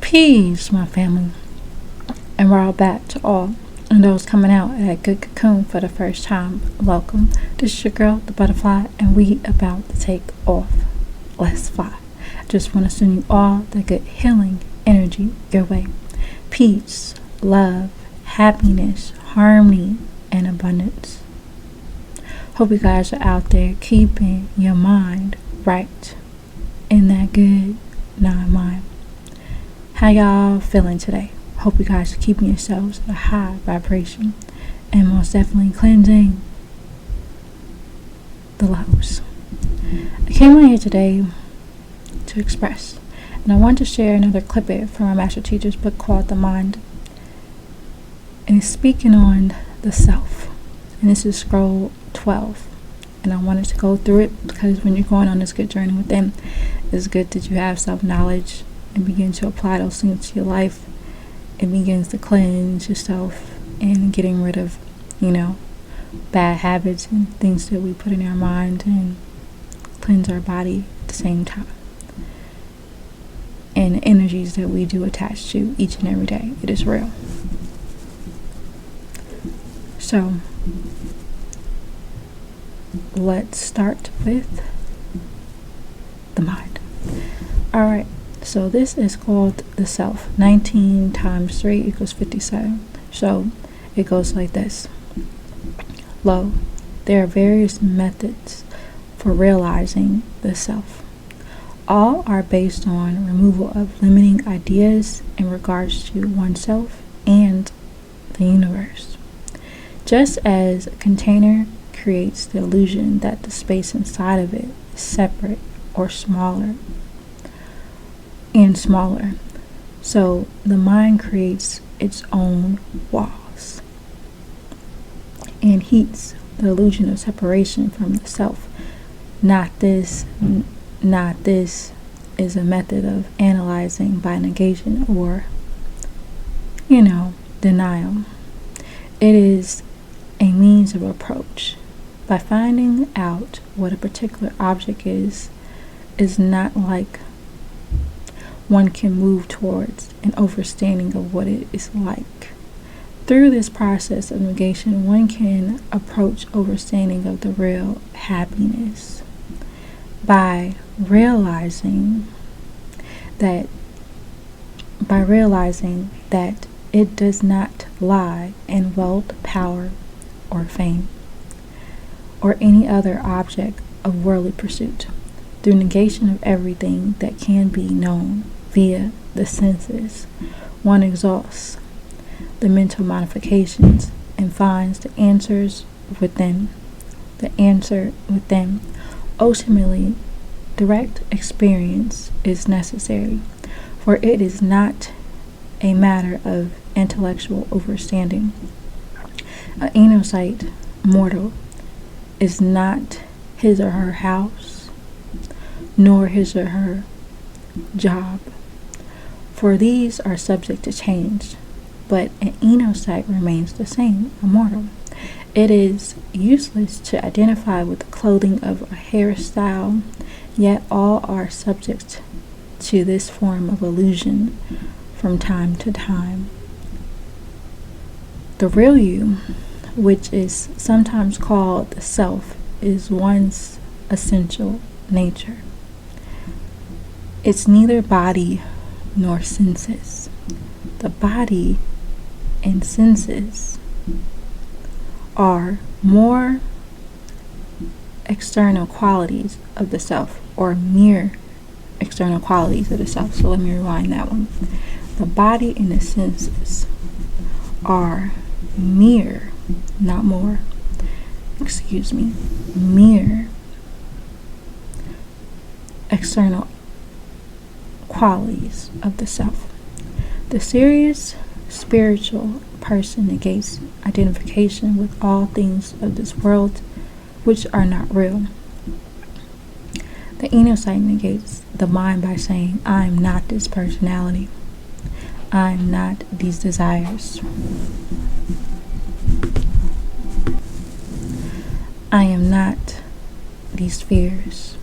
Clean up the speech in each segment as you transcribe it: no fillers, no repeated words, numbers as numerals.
Peace, my family, and we're all back to all. And those coming out at Good Cocoon for the first time, welcome. This is your girl, the butterfly, and we about to take off. Let's fly. Just want to send you all the good healing energy your way. Peace, love, happiness, harmony, and abundance. Hope you guys are out there keeping your mind right in that good mind. How y'all feeling today? Hope you guys are keeping yourselves at a high vibration and most definitely cleansing the lows. I came on here today to express, and I want to share another clip from our master teacher's book called The Mind, and it's speaking on the self, and this is scroll 12, and I wanted to go through it because when you're going on this good journey within, it's good that you have self-knowledge and begin to apply those things to your life. It begins to cleanse yourself and getting rid of, bad habits and things that we put in our mind, and cleanse our body at the same time. And the energies that we do attach to each and every day, it is real. So, let's start with the mind. Alright. So this is called the self. 19 times 3 equals 57. So it goes like this. Lo, there are various methods for realizing the self. All are based on removal of limiting ideas in regards to oneself and the universe. Just as a container creates the illusion that the space inside of it is separate or smaller, so the mind creates its own walls and heats the illusion of separation from the self. Not this is a method of analyzing by negation or denial. It is a means of approach. By finding out what a particular object is not like one can move towards an understanding of what it is like. Through this process of negation, one can approach understanding of the real happiness by realizing that it does not lie in wealth, power, or fame, or any other object of worldly pursuit. Through negation of everything that can be known via the senses, one exhausts the mental modifications and finds the answer within. Ultimately, direct experience is necessary, for it is not a matter of intellectual understanding. An insight mortal is not his or her house, nor his or her job, for these are subject to change, but an insight remains the same, immortal. It is useless to identify with the clothing of a hairstyle, yet all are subject to this form of illusion from time to time. The real you, which is sometimes called the self, is one's essential nature. It's neither body nor senses. The body and senses are more external qualities of the self, or mere external qualities of the self. So let me rewind that one. The body and the senses are mere, not more, mere external qualities of the self. The serious spiritual person negates identification with all things of this world which are not real. The insight negates the mind by saying, I am not this personality. I am not these desires. I am not these fears.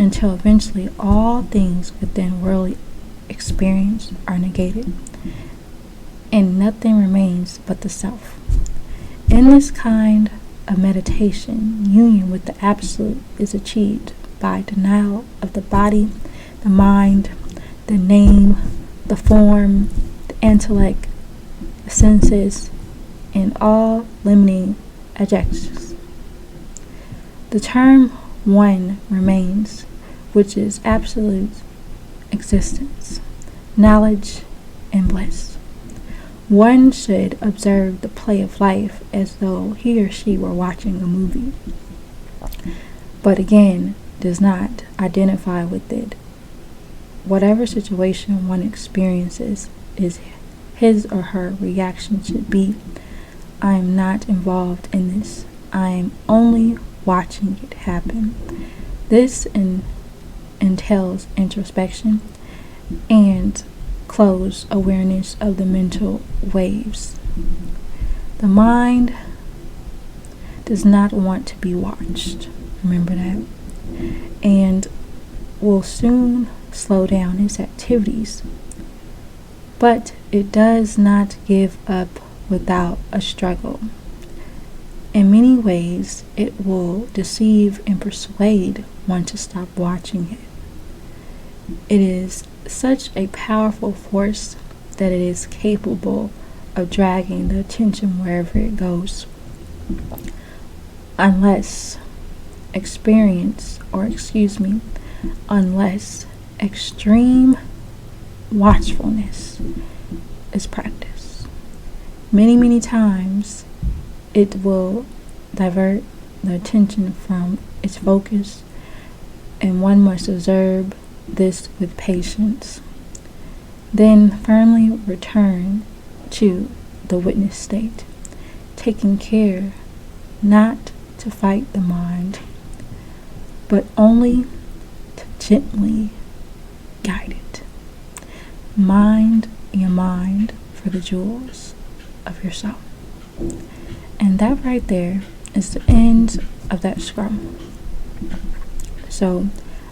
Until eventually all things within worldly experience are negated, and nothing remains but the self. In this kind of meditation, union with the Absolute is achieved by denial of the body, the mind, the name, the form, the intellect, the senses, and all limiting adjectives. The term one remains, which is absolute existence, knowledge, and bliss. One should observe the play of life as though he or she were watching a movie, but again, does not identify with it. Whatever situation one experiences is his or her reaction should be, I am not involved in this. I am only watching it happen. This entails introspection and close awareness of the mental waves. The mind does not want to be watched. Remember that. And will soon slow down its activities. But it does not give up without a struggle. In many ways, it will deceive and persuade one to stop watching it. It is such a powerful force that it is capable of dragging the attention wherever it goes. Unless extreme watchfulness is practiced. Many times it will divert the attention from its focus, and one must observe this with patience. Then firmly return to the witness state, taking care not to fight the mind, but only to gently guide it. Mind your mind for the jewels of your soul. And that right there is the end of that scrum. So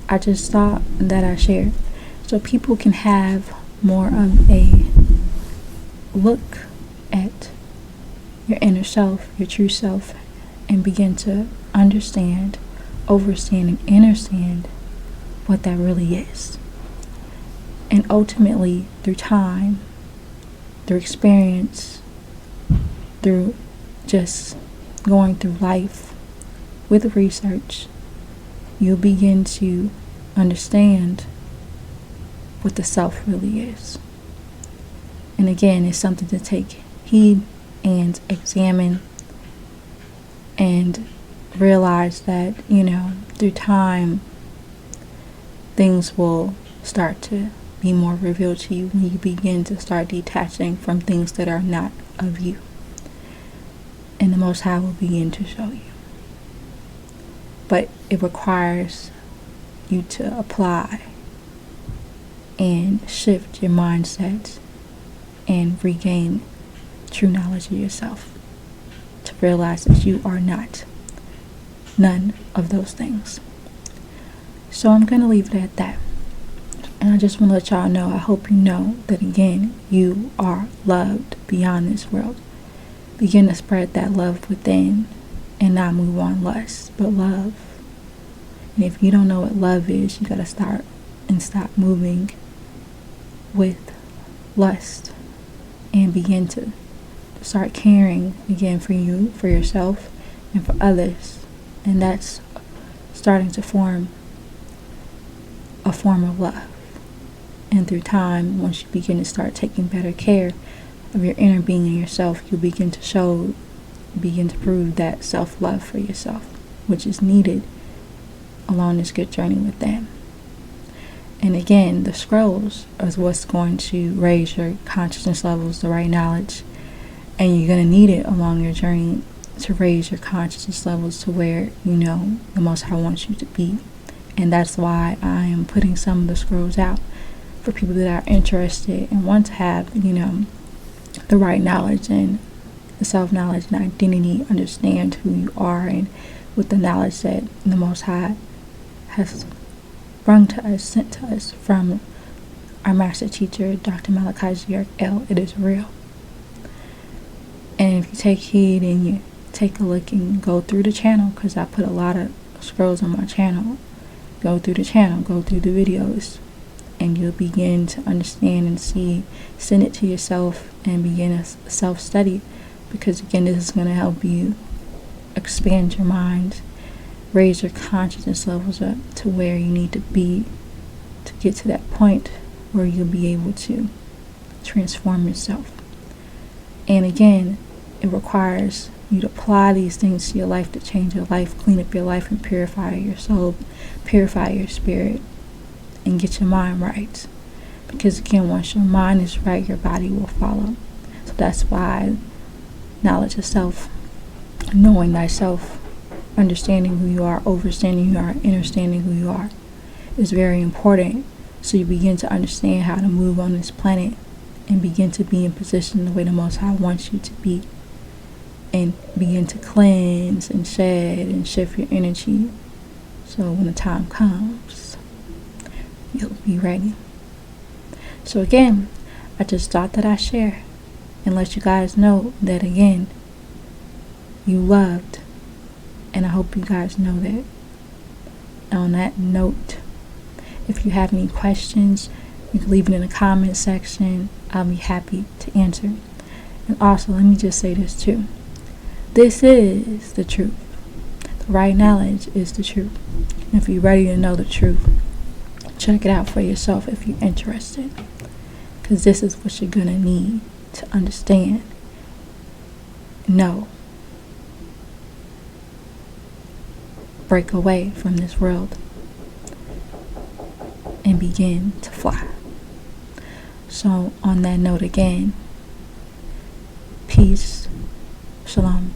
I just thought that I shared so people can have more of a look at your inner self, your true self, and begin to understand, overstand, and understand what that really is. And ultimately, through time, through experience, through just going through life with research, you'll begin to understand what the self really is. And again, it's something to take heed and examine and realize that, through time, things will start to be more revealed to you when you begin to start detaching from things that are not of you. And the Most High will begin to show you. But it requires you to apply and shift your mindset and regain true knowledge of yourself, to realize that you are not none of those things. So I'm going to leave it at that. And I just want to let y'all know, I hope you know that again, you are loved beyond this world. Begin to spread that love within and not move on lust, but love. And if you don't know what love is, you got to start and stop moving with lust and begin to start caring again for you, for yourself, and for others. And that's starting to form a form of love. And through time, once you begin to start taking better care of your inner being and yourself, you begin to prove that self-love for yourself, which is needed along this good journey with them. And again, the scrolls is what's going to raise your consciousness levels, the right knowledge, and you're going to need it along your journey to raise your consciousness levels to where the Most High wants you to be. And that's why I am putting some of the scrolls out for people that are interested and want to have the right knowledge and the self-knowledge and identity, understand who you are, and with the knowledge that the Most High has brought to us, sent to us from our master teacher, Dr. Malachi L. It is real. And if you take heed and you take a look and go through the channel, because I put a lot of scrolls on my channel, go through the channel, go through the videos, and you'll begin to understand and see. Send it to yourself and begin a self-study, because again, this is going to help you expand your mind, raise your consciousness levels up to where you need to be to get to that point where you'll be able to transform yourself. And again, it requires you to apply these things to your life to change your life, clean up your life, and purify your soul, purify your spirit, and get your mind right. Because again, once your mind is right, your body will follow. So that's why knowledge of self, knowing thyself, understanding who you are, overstanding who you are, understanding who you are, is very important. So you begin to understand how to move on this planet and begin to be in position the way the Most High wants you to be, and begin to cleanse and shed and shift your energy, so when the time comes, you'll be ready. So again, I just thought that I'd share and let you guys know that again, you loved, and I hope you guys know that. On that note, if you have any questions, you can leave it in the comment section. I'll be happy to answer. And also, let me just say this too. This is the truth. The right knowledge is the truth. And if you're ready to know the truth, check it out for yourself if you're interested. Because this is what you're going to need to understand, know, break away from this world, and begin to fly. So on that note again, peace, shalom.